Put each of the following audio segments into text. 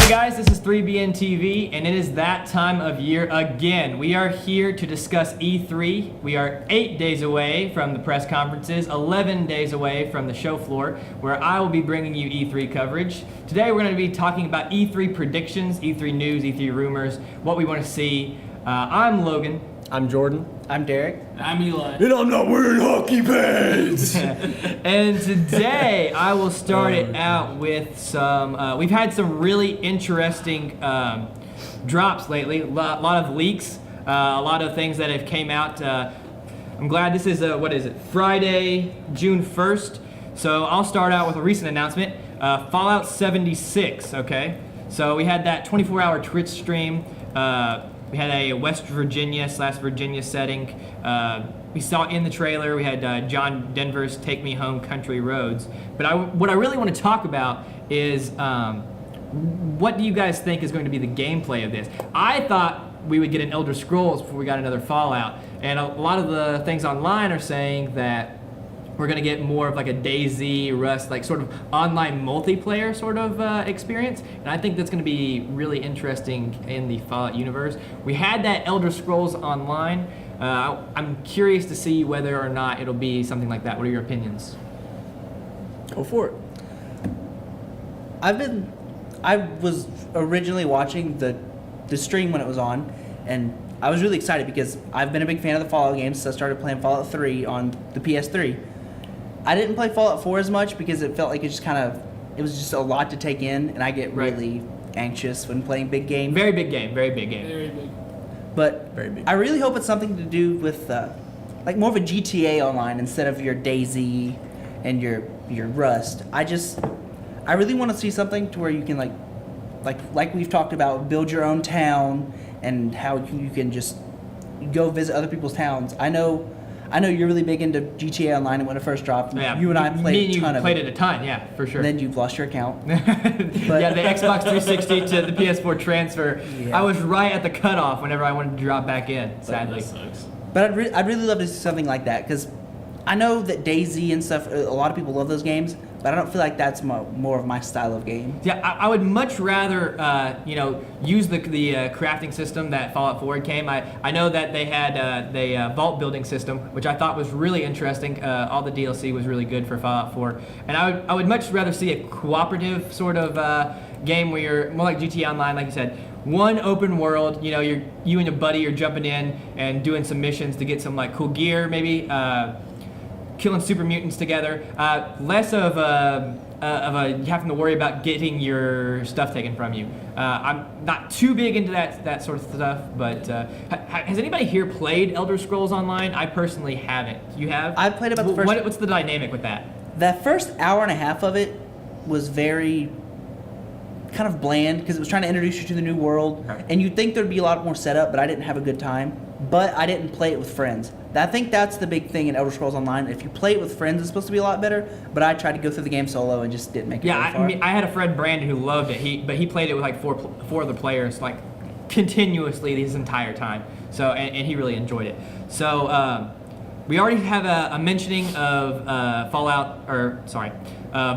Hey guys, this is 3BN TV, and it is that time of year again. We are here to discuss E3. We are 8 days away from the press conferences, 11 days away from the show floor, where I will be bringing you E3 coverage. Today we're going to be talking about E3 predictions, E3 news, E3 rumors, what we want to see. I'm Logan. I'm Jordan. I'm Derek. I'm Eli. And I'm not wearing hockey pants! And today I will start it out with some, we've had some really interesting drops lately, a lot of leaks, a lot of things that have came out. I'm glad this is, Friday, June 1st. So I'll start out with a recent announcement, Fallout 76, okay? So we had that 24-hour Twitch stream. We had a West Virginia / Virginia setting. We saw in the trailer, we had John Denver's Take Me Home Country Roads. But what I really want to talk about is what do you guys think is going to be the gameplay of this? I thought we would get an Elder Scrolls before we got another Fallout. And a lot of the things online are saying that we're going to get more of like a DayZ, Rust, like sort of online multiplayer sort of experience. And I think that's going to be really interesting in the Fallout universe. We had that Elder Scrolls Online. I'm curious to see whether or not it'll be something like that. What are your opinions? Go for it. I was originally watching the stream when it was on, and I was really excited because I've been a big fan of the Fallout games, so I started playing Fallout 3 on the PS3. I didn't play Fallout 4 as much because it felt like it was just a lot to take in, and I get really anxious when playing big games. Very big game, very big game. Very big. But Very big. I really hope it's something to do with like more of a GTA Online instead of your DayZ and your Rust. I really want to see something to where you can like we've talked about, build your own town and how you can just go visit other people's towns. I know you're really big into GTA Online when it first dropped. Yeah, You and I played a ton of played it. it a ton, yeah, for sure. And then you've lost your account. Yeah, the Xbox 360 to the PS4 transfer. Yeah. I was right at the cutoff whenever I wanted to drop back in, sadly. That sucks. But I'd really love to see something like that because I know that DayZ and stuff, a lot of people love those games, but I don't feel like that's more of my style of game. Yeah, I would much rather, use the crafting system that Fallout 4 came. I know that they had the vault building system, which I thought was really interesting. All the DLC was really good for Fallout 4, and I would much rather see a cooperative sort of game where you're more like GTA Online, like you said. One open world, you and your buddy are jumping in and doing some missions to get some like cool gear, maybe. Killing super mutants together, less of a having to worry about getting your stuff taken from you. I'm not too big into that sort of stuff, but has anybody here played Elder Scrolls Online? I personally haven't. You have? I've played about the first. What's the dynamic with that? That first hour and a half of it was very kind of bland because it was trying to introduce you to the new world, Right. and you'd think there'd be a lot more setup, but I didn't have a good time. But I didn't play it with friends. I think that's the big thing in Elder Scrolls Online. If you play it with friends, it's supposed to be a lot better. But I tried to go through the game solo and just didn't make it. Yeah, very far. I mean, I had a friend Brandon who loved it. But he played it with like four other players like continuously his entire time. So and he really enjoyed it. So we already have a mentioning of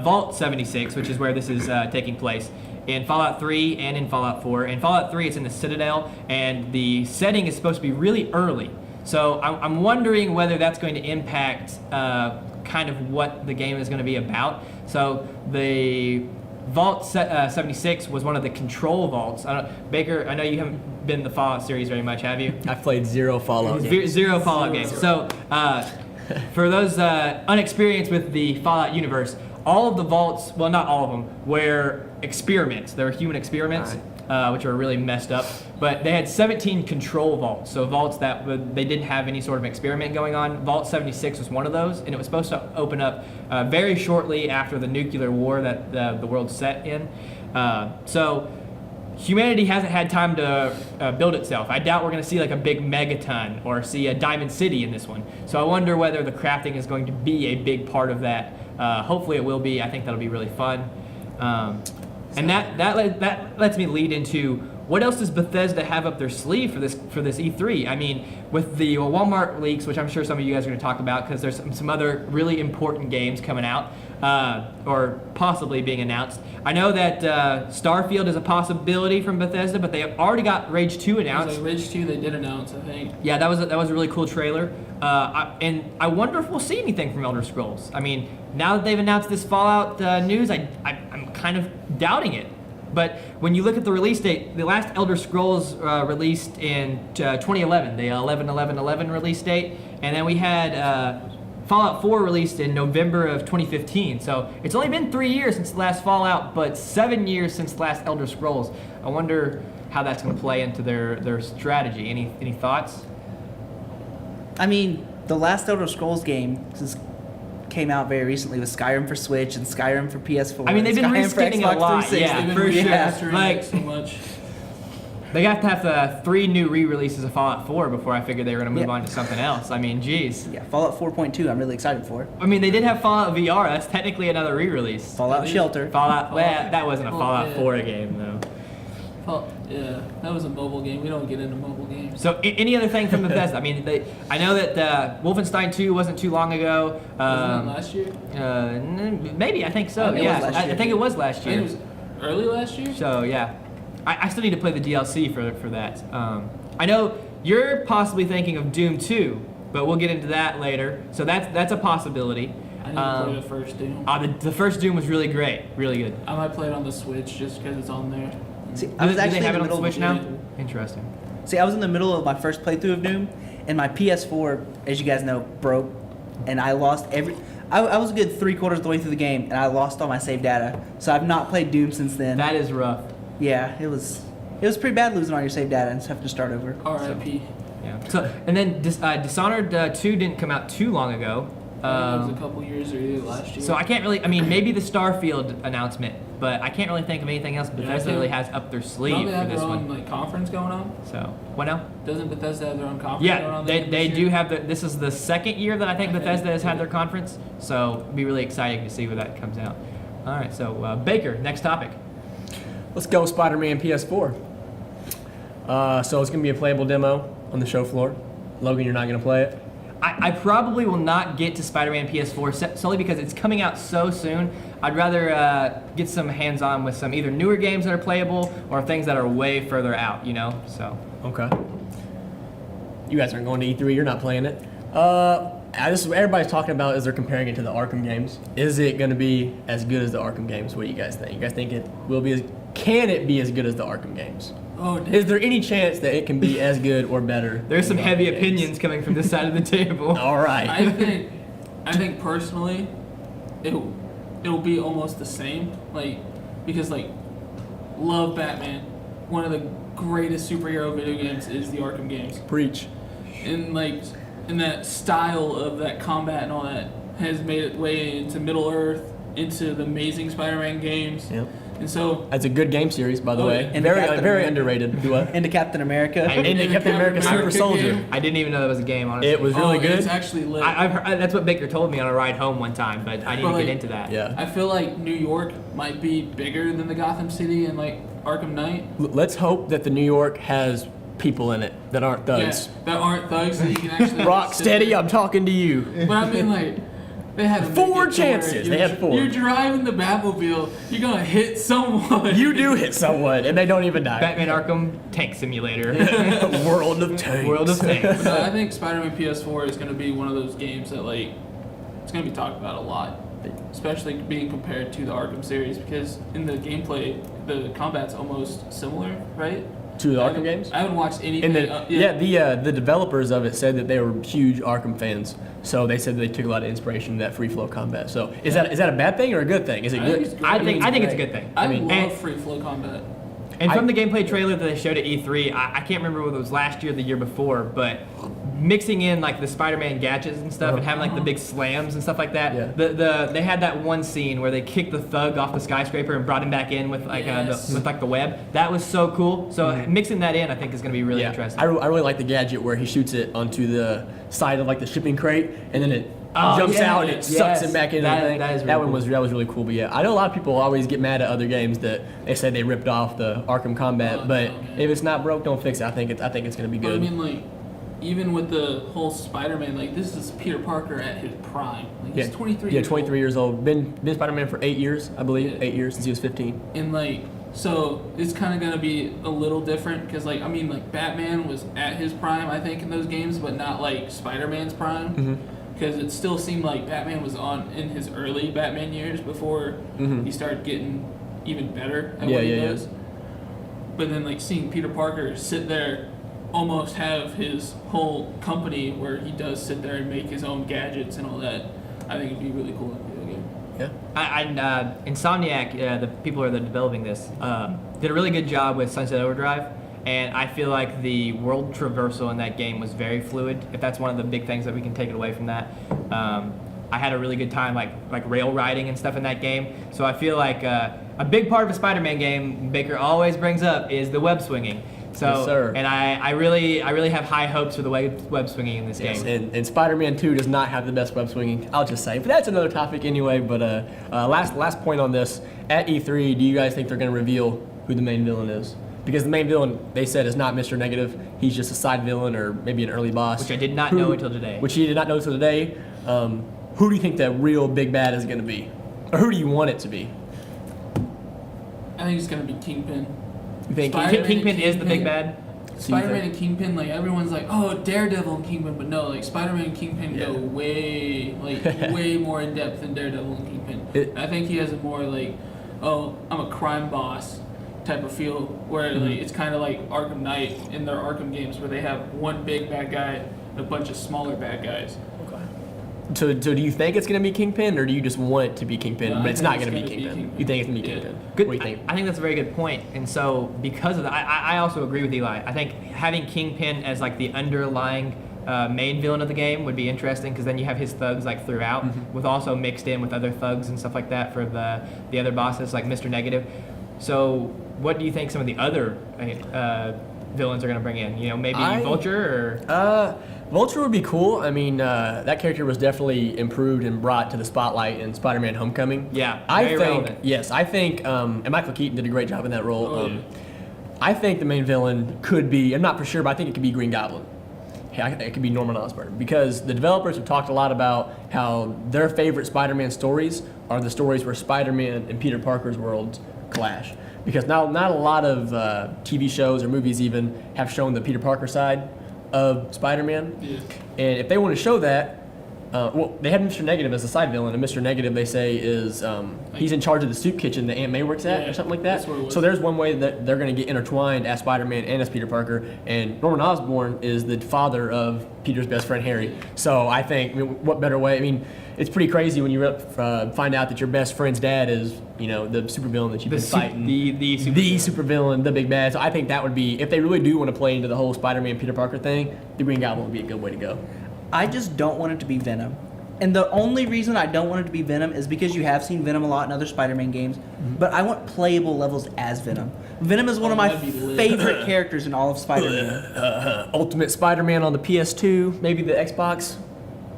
Vault 76, which is where this is taking place. In Fallout 3 and in Fallout 4. In Fallout 3, it's in the Citadel, and the setting is supposed to be really early. So I'm wondering whether that's going to impact kind of what the game is going to be about. So the Vault 76 was one of the control vaults. Baker, I know you haven't been in the Fallout series very much, have you? I've played zero Fallout games. Zero Fallout games. So for those unexperienced with the Fallout universe, all of the vaults, well, not all of them, were experiments. They were human experiments, which are really messed up. But they had 17 control vaults, so vaults that they didn't have any sort of experiment going on. Vault 76 was one of those, and it was supposed to open up very shortly after the nuclear war that the world set in. So humanity hasn't had time to build itself. I doubt we're going to see like a big megaton or see a Diamond City in this one. So I wonder whether the crafting is going to be a big part of that. Hopefully it will be. I think that'll be really fun. And that lets me lead into what else does Bethesda have up their sleeve for this E3? I mean, with the Walmart leaks, which I'm sure some of you guys are going to talk about because there's some other really important games coming out or possibly being announced. I know that Starfield is a possibility from Bethesda, but they already got Rage 2 announced. Rage 2 they did announce, I think. Yeah, that was a really cool trailer. And I wonder if we'll see anything from Elder Scrolls. I mean, now that they've announced this Fallout news, I'm kind of doubting it. But when you look at the release date, the last Elder Scrolls released in 2011, the 11/11/11 release date, and then we had Fallout 4 released in November of 2015. So it's only been 3 years since the last Fallout, but 7 years since the last Elder Scrolls. I wonder how that's going to play into their strategy. Any thoughts? I mean, the last Elder Scrolls game came out very recently with Skyrim for Switch and Skyrim for PS4. I mean, they've been Skyrim for reskinning a Xbox lot, 360. yeah. They've been For sure. remastering Like- it so much. They have to have 3 new re-releases of Fallout 4 before I figured they were going to move Yeah. on to something else. I mean, geez. Yeah, Fallout 4.2. I'm really excited for. I mean, they did have Fallout VR. That's technically another re-release. Fallout Shelter. Well, that wasn't a Oh, Fallout yeah. 4 game, though. Yeah, that was a mobile game. We don't get into mobile games. So, any other thing from Bethesda? I mean, I know that Wolfenstein 2 wasn't too long ago. Wasn't it last year? Maybe, I think so. I think it Yeah, was last I year. think it was last I think year. it was early last year. So, yeah. I still need to play the DLC for that. I know you're possibly thinking of Doom 2, but we'll get into that later. So, that's a possibility. I need to play the first Doom. The first Doom was really great. Really good. I might play it on the Switch just because it's on there. See, Do I was they actually have in it the on the middle of Switch now? Interesting. See, I was in the middle of my first playthrough of Doom, and my PS4, as you guys know, broke, and I lost I was a good 3/4 of the way through the game, and I lost all my save data. So I've not played Doom since then. That is rough. Yeah, it was pretty bad losing all your save data and having to start over. R.I.P. Yeah. So, and then Dishonored 2 didn't come out too long ago. It was a couple years or either last year. So I can't really. I mean, maybe the Starfield announcement, but I can't really think of anything else Bethesda really has up their Don't sleeve they for have this their own one. like conference going on? So what now? Doesn't Bethesda have their own conference going Yeah, on? they do have. This is the second year that I think Okay. Bethesda has had their conference. So it'll be really exciting to see where that comes out. All right. So Baker, next topic. Let's go Spider-Man PS4. So it's going to be a playable demo on the show floor. Logan, you're not going to play it? I probably will not get to Spider-Man PS4 solely because it's coming out so soon. I'd rather get some hands-on with some either newer games that are playable or things that are way further out, you know? So, Okay. You guys aren't going to E3. You're not playing it. This is what everybody's talking about is they're comparing it to the Arkham games. Is it going to be as good as the Arkham games? What do you guys think? You guys think it will be? Can it be as good as the Arkham games? Oh, Is there any chance that it can be as good or better? there's some than the heavy Arkham games? opinions coming from this side of the table. All right. I think personally, it'll be almost the same. Like because love Batman. One of the greatest superhero video games is the Arkham games. Preach. And and that style of that combat and all that has made its way into Middle Earth, into the Amazing Spider-Man games. Yep. And so That's a good game series, by the Oh, way. yeah. And Very, Captain very America. underrated. Do what? Into Captain America. I- And it kept Captain America Super America Soldier. game. I didn't even know that was a game, honestly. It was really good. It's actually lit. I've heard, that's what Baker told me on a ride home one time, but I need to But, get into that. Yeah. I feel like New York might be bigger than the Gotham City and Arkham Knight. Let's hope that the New York has people in it that aren't thugs. Yeah, that aren't thugs that you can actually Rock sit steady, there. I'm talking to you. But I mean, they had to make 4 it to where chances. They had 4. You're driving the Batmobile. You're gonna hit someone. You do hit someone, and they don't even die. Batman Arkham Tank Simulator. World of Tanks. World of Tanks. But I think Spider-Man PS4 is gonna be one of those games that it's gonna be talked about a lot, especially being compared to the Arkham series because in the gameplay the combat's almost similar, right? To the I Arkham haven't- games? I haven't watched anything. And the developers of it said that they were huge Arkham fans, so they said they took a lot of inspiration from that free flow combat. So is that a bad thing or a good thing? Is it I think good? it's good. I think it's a good thing. I mean, love and- free flow combat. And from the gameplay trailer that they showed at E3, I can't remember whether it was last year or the year before, but mixing in the Spider-Man gadgets and stuff and having the big slams and stuff like that. Yeah. They had that one scene where they kicked the thug off the skyscraper and brought him back in with Yes. with the web. That was so cool. So mixing that in, I think is going to be really interesting. I really like the gadget where he shoots it onto the side of the shipping crate, and then it Oh, jumps yeah. out and it sucks Yes. him back into That- the thing. that is really that one cool. was really cool. But yeah, I know a lot of people always get mad at other games that they say they ripped off the Arkham Combat. Oh, But no, man. if it's not broke, don't fix it. I think it's gonna be But I good. mean, like, even with the whole Spider-Man, like, this is Peter Parker at his prime. Like, he's 23 Yeah, years 23 old. years old. Been Spider-Man for 8 years, I believe. Yeah. 8 years since he was 15. And, like, so it's kind of going to be a little different because, like, I mean, like, Batman was at his prime, I think, in those games, but not, like, Spider-Man's prime. Mm-hmm. Because it still seemed like Batman was on in his early Batman years before Mhm. he started getting even better at Yeah, what he yeah, yeah. does. But then, like, seeing Peter Parker sit there, almost have his whole company where he does sit there and make his own gadgets and all that, I think it'd be really cool in a video game. Yeah. Insomniac, the people who are developing this, did a really good job with Sunset Overdrive, and I feel like the world traversal in that game was very fluid. If that's one of the big things that we can take it away from that, I had a really good time like rail riding and stuff in that game. So I feel like a big part of a Spider-Man game Baker always brings up is the web swinging. So Yes, sir. and I really have high hopes for the web swinging in this Yes, game. and Spider-Man 2 does not have the best web swinging, I'll just say. But that's another topic anyway. But last point on this. At E3, do you guys think they're going to reveal who the main villain is? Because the main villain, they said, is not Mr. Negative. He's just a side villain or maybe an early boss. Which I did not know until today. Which he did not know until today. Who do you think the real big bad is going to be? Or who do you want it to be? I think it's going to be Kingpin. You think Spider-Man Kingpin and is the big Kingpin. bad. So you Spider-Man think- and Kingpin, like everyone's like, oh, Daredevil and Kingpin, but no, like Spider-Man and Kingpin Yeah. go way more in depth than Daredevil and Kingpin. I think he has a more like, oh, I'm a crime boss type of feel, where Mm-hmm. like it's kind of like Arkham Knight in their Arkham games, where they have one big bad guy and a bunch of smaller bad guys. So do you think it's going to be Kingpin, or do you just want it to be Kingpin, No, but I it's think not it's going to be gonna be Kingpin? Kingpin. You think it's going to be Yeah. Kingpin? Good. What do you think? I think that's a very good point. And so because of that, I also agree with Eli. I think having Kingpin as like the underlying main villain of the game would be interesting because then you have his thugs like throughout, with also mixed in with other thugs and stuff like that for the other bosses like Mr. Negative. So what do you think some of the other villains are going to bring in? You know, maybe Vulture or. Vulture would be cool. I mean, that character was definitely improved and brought to the spotlight in Spider-Man: Homecoming. Yeah, I very think. relevant. Yes, I think. And Michael Keaton did a great job in that role. Oh, yeah. I think the main villain could be. I'm not for sure, but I think it could be Green Goblin. Yeah, it could be Norman Osborn because the developers have talked a lot about how their favorite Spider-Man stories are the stories where Spider-Man and Peter Parker's worlds clash. Because not a lot of TV shows or movies even have shown the Peter Parker side of Spider-Man. Yeah. And if they want to show that, well, they have Mr. Negative as a side villain, and Mr. Negative they say is he's in charge of the soup kitchen that Aunt May works at, Yeah, or something like that. that's what it was. So there's one way that they're going to get intertwined as Spider-Man and as Peter Parker, and Norman Osborn is the father of Peter's best friend Harry. So I think, I mean, what better way? I mean, it's pretty crazy when you find out that your best friend's dad is, you know, the supervillain that you've been fighting. The Supervillain, the big bad. So I think that would be, if they really do want to play into the whole Spider-Man Peter Parker thing, the Green Goblin would be a good way to go. I just don't want it to be Venom. And the only reason I don't want it to be Venom is because you have seen Venom a lot in other Spider-Man games, but I want playable levels as Venom. Venom is one of my that'd be lit. favorite characters in all of Spider-Man. Ultimate Spider-Man on the PS2, maybe the Xbox.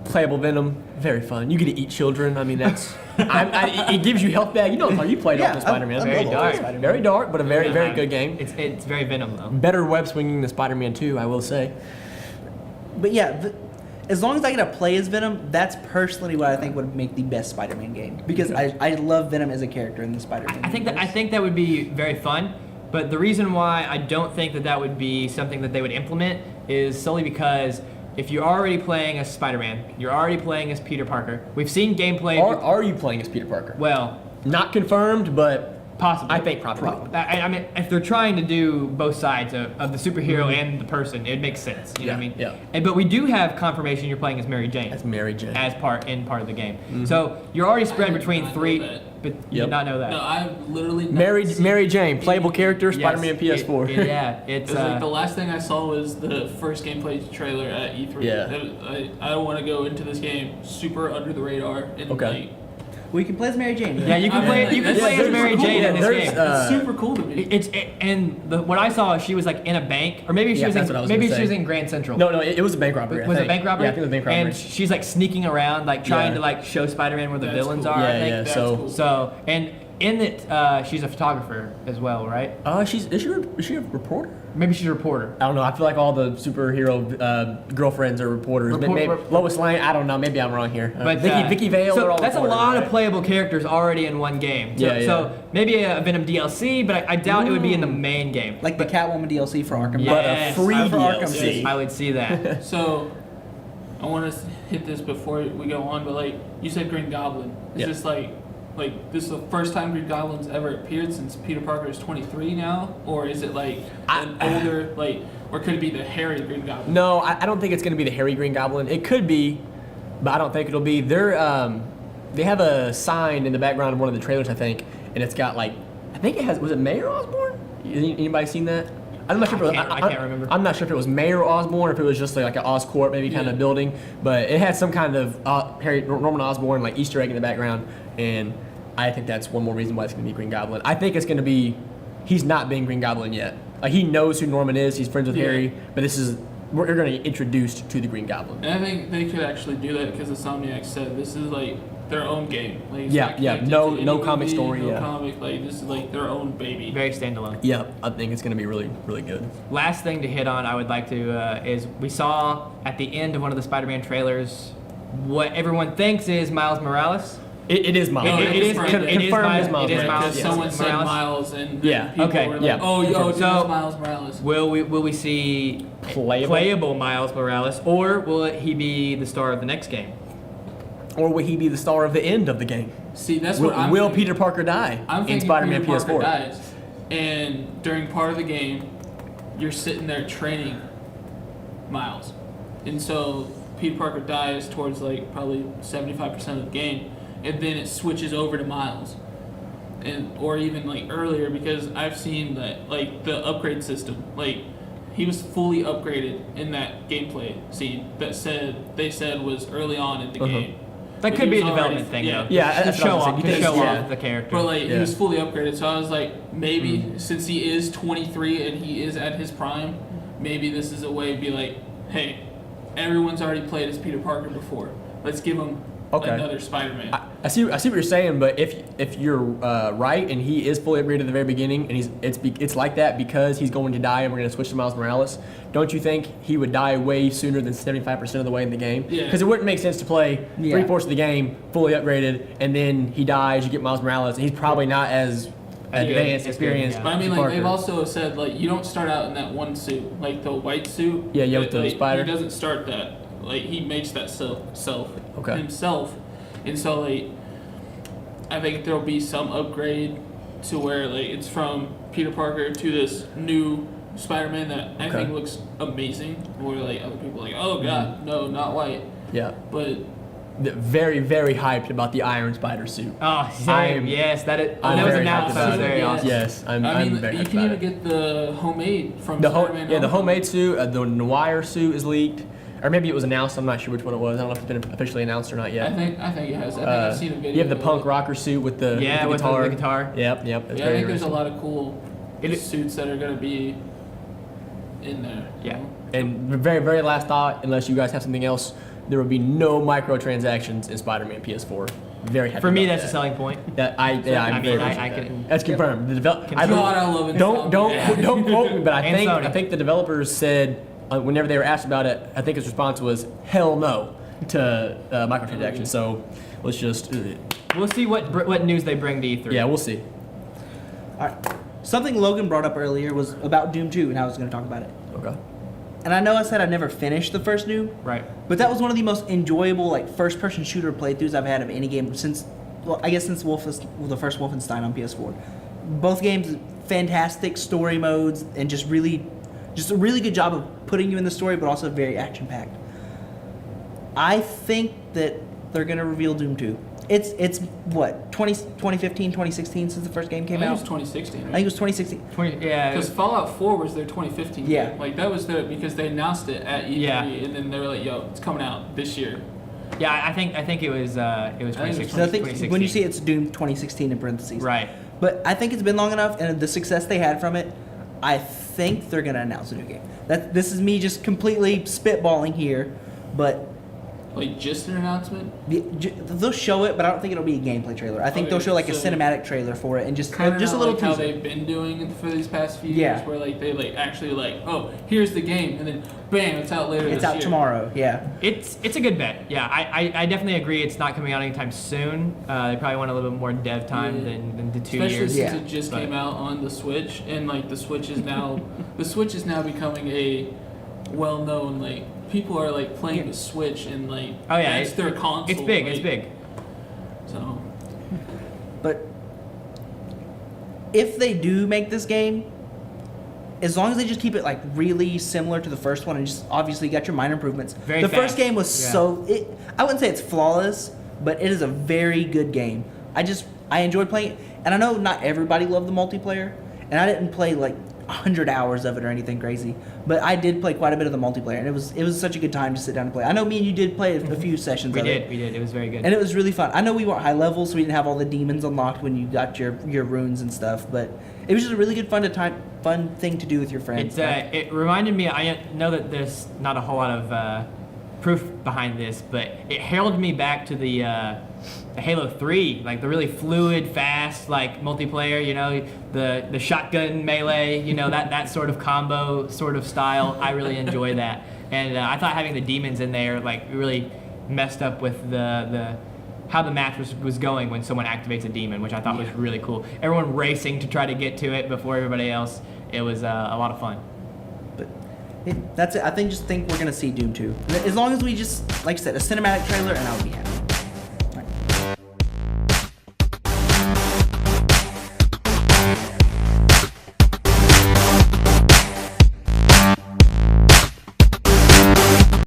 Playable Venom, very fun. You get to eat children. I mean, that's it gives you health back. You know, you played Yeah, Ultimate Spider-Man. I'm very level dark. Spider-Man. Very dark, but a very Yeah, good game. It's very Venom though. Better web swinging than Spider-Man 2, I will say. But yeah, as long as I get to play as Venom, that's personally what I think would make the best Spider-Man game. Because I love Venom as a character in the Spider-Man. I think universe. that would be very fun. But the reason why I don't think that would be something that they would implement is solely because if you're already playing as Spider-Man, you're already playing as Peter Parker. We've seen gameplay. Are you playing as Peter Parker? Well, Not confirmed, but possibly. I think probably. I mean, if they're trying to do both sides of the superhero and the person, it makes sense. You know what I mean? Yeah. But we do have confirmation you're playing as Mary Jane. That's Mary Jane. As part of the game. So you're already spread did between not know three. that. But you Yep. did not know that. No, I've literally not Mary seen Mary Jane, playable any- character, Yes, Spider-Man PS4. yeah, it's It was like the last thing I saw was the first gameplay trailer at E3. Yeah. I don't want to go into this game super under the radar and Okay. like We can play as Mary Jane. Yeah, you can play. You can play as Mary Jane in this there's, game. uh, It's super cool to me. What I saw, she was like in a bank, or maybe she Yeah, was that's what I in was maybe gonna she was say. in Grand Central. No, it was a bank robbery. I Was it think. bank robbery? Yeah, I think it was bank robbery. And she's like sneaking around, like trying Yeah. to like show Spider-Man where the That's villains cool. are. I Yeah, think. yeah. That's So, cool. So and in it, she's a photographer as well, right? is she a reporter? Maybe she's a reporter. I don't know. I feel like all the superhero girlfriends are reporters. Maybe Lois Lane. I don't know. Maybe I'm wrong here. But Vicky Vale. So they're all that's a reporters, lot right? of playable characters already in one game. So, Yeah, yeah. so maybe a Venom DLC, but I doubt it would be in the main game. Like the Catwoman DLC for Arkham. Yeah. But Yes, a free for Arkham DLC. City. I would see that. So, I want to hit this before we go on, but like you said, Green Goblin. Is Yeah. this like this is the first time Green Goblin's ever appeared since Peter Parker is 23 now, or is it like an older or could it be the Harry Green Goblin? No, I don't think it's going to be the Harry Green Goblin. It could be, but I don't think it'll be. They have a sign in the background of one of the trailers, I think, and it's got like, I think it has. Was it Mayor Osborn? Anybody seen that? I'm not sure. If it was, I can't remember. I'm not sure if it was Mayor Osborn or if it was just like an Oscorp maybe kind of Yeah. building, but it had some kind of Norman Osborn like Easter egg in the background, and I think that's one more reason why it's going to be Green Goblin. I think it's going to be. He's not being Green Goblin yet. Like he knows who Norman is. He's friends with Yeah. Harry, but we're going to get introduced to the Green Goblin. And I think they could actually do that because Insomniac said this is like their own game. Like, it's Yeah, not yeah. connected No- to any no comic movie, story, No yeah. comic. Like this is like their own baby. Very standalone. Yeah, I think it's going to be really, really good. Last thing to hit on, I would like to is we saw at the end of one of the Spider-Man trailers what everyone thinks is Miles Morales. It is Miles. No, It is confirmed. it is Confirmed Miles. is Miles It is Morales. Miles. Because yes. someone said Morales. Miles, and Yeah, people okay, were like, yeah. "Oh, So- dude, it's Miles Morales." Will we see Playable? Miles Morales, or will he be the star of the next game? Or will he be the star of the end of the game? See, that's Will, what I'm will thinking. Peter Parker die I'm in thinking Spider-Man Peter Parker PS4? dies, and during part of the game, you're sitting there training Miles, and so Peter Parker dies towards like probably 75% of the game, and then it switches over to Miles, and or even like earlier because I've seen that like the upgrade system, like he was fully upgraded in that gameplay scene that they said was early on in the game. That But could he be a was already- development thing, yeah. though. Yeah, to that's what I show was off, saying. to show Yeah. off the character. But like he Yeah. was fully upgraded, so I was like, maybe since he is 23 and he is at his prime, maybe this is a way to be like, hey, everyone's already played as Peter Parker before. Let's give him Okay. another Spider-Man. I see what you're saying, but if you're right and he is fully upgraded at the very beginning, and it's like that because he's going to die and we're going to switch to Miles Morales, don't you think he would die way sooner than 75% of the way in the game? Yeah. Because it wouldn't make sense to play Yeah. 3/4 of the game fully upgraded and then he dies, you get Miles Morales, and he's probably not as advanced, it's good, experienced. yeah. But I mean, Peter like they've Parker. also said, like you don't start out in that one suit, like the white suit. Yeah, with the like, spider. He doesn't start that. Like he makes that self Okay. himself, and so like I think there'll be some upgrade to where like it's from Peter Parker to this new Spider-Man that I Okay. think looks amazing. Where like other people are like, oh god, no, not white. Yeah. But Very, very hyped about the Iron Spider suit. Oh, same. I'm- Yes, I'm that was very announced. hyped That was about it. very Yeah. awesome. Yes, I'm I mean, very you hyped can about even it. get the homemade from The Spider-Man. the homemade suit, the Noir suit is leaked, or maybe it was announced. I'm not sure which one it was. I don't know if it's been officially announced or not I yet. think it has. I think I've seen a video. You have the of punk it. rocker suit with the Yeah, with with the guitar. the guitar. Yep. It's Yeah, I very think there's a interesting. lot of cool suits that are gonna be in there. you Yeah. know? And the very, very last thought, unless you guys have something else, there will be no microtransactions in Spider-Man PS4. Very happy. For me, about that's a that. selling point. I'm I mean, very I much that. can- That's confirmed. The God, I love it. don't quote me, but And Sony. I think the developers said whenever they were asked about it, I think his response was hell no to microtransactions. So let's just We'll see what news they bring to E3. yeah, we'll see. All right. Something Logan brought up earlier was about Doom 2, and I was going to talk about it. Okay. And I know I said I never finished the first Doom, Right. but that was one of the most enjoyable like first-person shooter playthroughs I've had of any game since, well, I guess since the first Wolfenstein on PS4. Both games, fantastic story modes, and just a really good job of putting you in the story, but also very action-packed. I think that they're gonna reveal Doom 2. It's what 2015, 2016 since the first game I came think it out. was 2016. I Right? think it was 2016. 20. Yeah. Because Fallout 4 was their 2015 Yeah. game. Like that was their because they announced it at E3 Yeah. and then they were like, "Yo, it's coming out this year," Yeah, I think it was I think it was 2016. So I think 2016. when you see it's Doom 2016 in parentheses. right. But I think it's been long enough, and the success they had from it, I think they're gonna announce a new game. This is me just completely spitballing here, but Like just an announcement. they'll show it, but I don't think it'll be a gameplay trailer. I think Okay, they'll show like a so- cinematic trailer for it, and just Kind of a little like how teaser. they've been doing it for these past few Yeah. years, where like they like actually like, oh, here's the game, and then bam, it's out later. It's this out year. tomorrow. Yeah. It's a good bet. Yeah, I definitely agree. It's not coming out anytime soon. They probably want a little bit more dev time Yeah. than the 2 Especially years. since Yeah. it just But- came out on the Switch, and like the Switch is now becoming a well-known, like people are like playing the Switch, and like Oh, yeah, that's it- their console. It's big. It's like, big. So But if they do make this game, as long as they just keep it like really similar to the first one, and just obviously got your minor improvements. Very the fast. first game was Yeah. I wouldn't say it's flawless, but it is a very good game. I enjoyed playing it, and I know not everybody loved the multiplayer, and I didn't play like 100 hours of it or anything crazy, but I did play quite a bit of the multiplayer, and it was such a good time to sit down and play. I know me and you did play a few sessions We of did. it. We did. It was very good. And it was really fun. I know we weren't high level, so we didn't have all the demons unlocked when you got your runes and stuff, but it was just a really good fun thing to do with your friends. It reminded me. I know that there's not a whole lot of proof behind this, but it heralded me back to the Halo 3, like the really fluid, fast, like multiplayer. You know, the shotgun melee. You know that sort of combo sort of style. I really enjoy that, and I thought having the demons in there like really messed up with the how the match was going when someone activates a demon, which I thought was really cool. Everyone racing to try to get to it before everybody else. It was a lot of fun. But that's it. I think we're gonna see Doom 2. As long as we just, like I said, a cinematic trailer, and I'll be happy.